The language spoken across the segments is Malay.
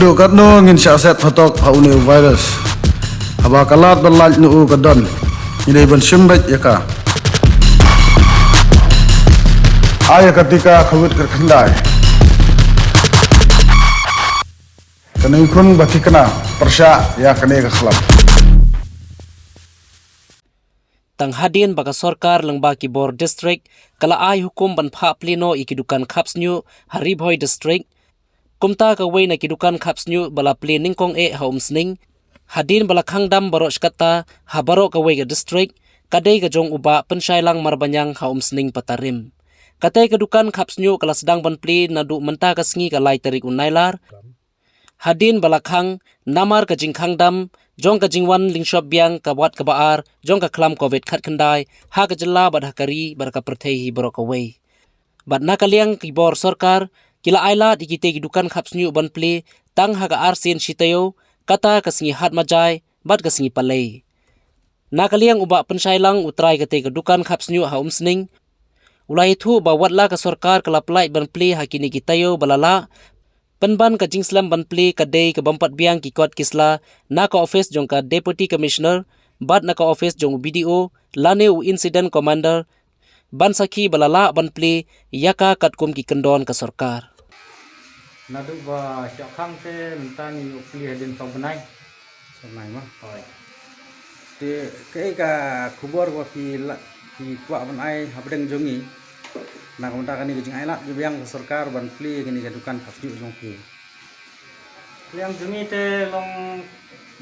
Adu kat no ngin syaset fatok haune virus. Haba kalat berlaj nu kadon. Ini ban simbet yaka. Ayah ketika kawit kerkendai. Kena ikun baki kena persya ya kena kekhlam. Tang hadin baka sorkar lang baki bor district kala ay hukum ban pha plino ikidukan Khap Shñiuh Haribhoi district kumta ka way na kidukan Khap Shñiuh bala plining kong ha Umsning hadin bala khangdam baro skata habaro ka way ka district kadai ka jong uba pensyai lang marbanyang ha Umsning patarim katay kadukan Khap Shñiuh kala Sdang ban pli na du menta ka sngi ka lai tarik unailar hadin bala khang namar ka jing khangdam jong ka jingwan lingshop biang ka wat ka baar jong ka klam covid khat khandai ha ka jalla bad hakari bar ka perthei hi borok away bad na kaliang ki bor sarkar kila aila dikite ki dukan Khap Shñiuh ban ple tang ha ka arsen shitayo kata ka singi hat majai bad ka singi palei na kaliang uba pensai lang utrai ka te ka dukan Khap Shñiuh ha Umsning ulai thu ba watla ka sarkar kala Plie ban ple hakini kitayo balala penban ka jingslam ban ple ka day ka bampat biang ki kot kisla na ka office jong ka deputy commissioner bad na ka office jong BDO lane u incident commander ban sakhi balala ban ple yaka katkum ki kendon ka sarkar nadu ba syakang se mentani ukli hadin pangbenai sonai mah oi te ke ka khubor wa pi kwa benai habdeng jongi na kumta kani ke jingai lat biang sarkar ban pli kini kadukan Khap Shñiuh jong pi liang jongi te long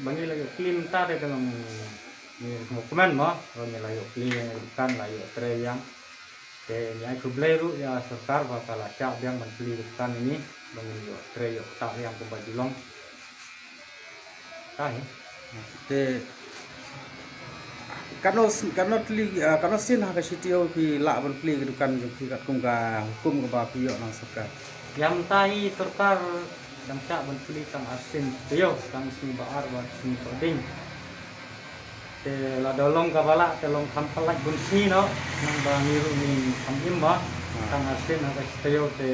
bangi lagi klim ta de long ni dokumen mo ni lagi klim kan lagi tre yang te nyai kubleru ya sarkar ba kala cha biang ban pli kan ini bangi yo tre yo ta yang ke bajulong tai te karena sin ha ka sitio pi la ban pli kedukan jong pi kat kum ka hukum ka ba pi yo nang sarkar yang tai sarkar yang cha ban pli tang asin tio tang sin baar wa sin toding te la dolong ka bala te long kampalak bunsi no nang ba miru ni kamim ba tang asin ha ka tio te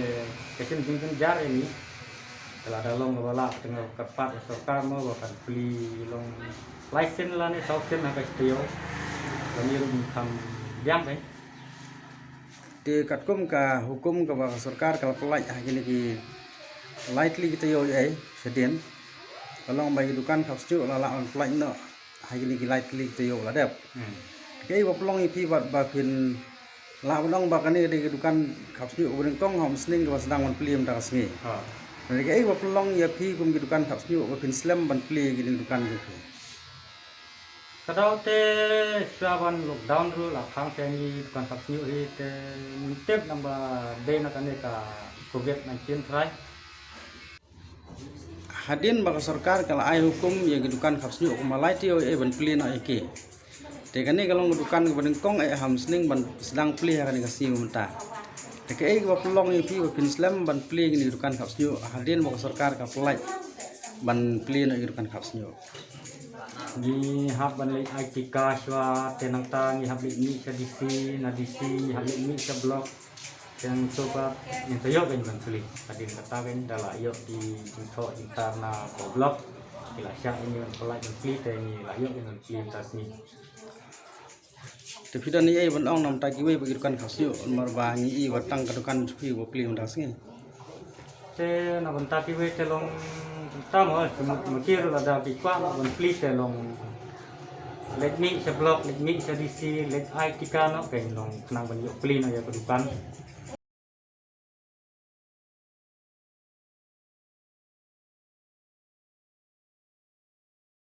kesin jingkin jar ini la dolong ka bala tengah kapat sarkar mo ba kan pli long license lah ni tauken ha ka tio miru ni kam biang kai te katkum ka hukum ka ba sarkar kala pelai ha kini ki lightly kita yo ai sedien kalau bagi dukan Khap Shñiuh la on pelai no ha kini ki lightly kita yo la dep ke ba pelong ipi ba pin la bonong ba kani de dukan Khap Shñiuh ubeng tong ha Umsning ka Sdang ban pli am ta sngi ha ke ba pelong ya pi kum ki dukan Khap Shñiuh ba pin slam ban pli ki dukan ju kadau te saban lockdown ru la khang te ni dukan Khap Shñiuh hi te tip number day na kani ka covid-19 try hadin baka sarkar kala ai hukum ya dukan Khap Shñiuh kumalai ti oi ban pli na iki te kani kalau dukan ban kong ai Umsning ban Sdang pli ha kani ka si menta te ke ai ba pelong ipi ba pin slam ban pli ni dukan Khap Shñiuh hadin baka sarkar ka pelai ban pli na dukan Khap Shñiuh ni hab ban lek IT kaswa tenang ta ni hab lek ni sa DC na DC ni hab lek ni sa blok yang coba yang tayo kan ban pli adin kata kan dala yo di jingtho jingtar na ko blok ila syak ini ban pelai ban pli te ni la yo kan pli tas ni te pidan ni ai ban ong nam ta ki we bagi dukan Khap Shñiuh mar ba ni i watang kadukan pi bo pli undas ngi te na ban ta ki we te long tamo makir ada pikwa ban pli te long let me sa blok let me sa DC let ai tikano kay long nang ban yo pli na ya kadukan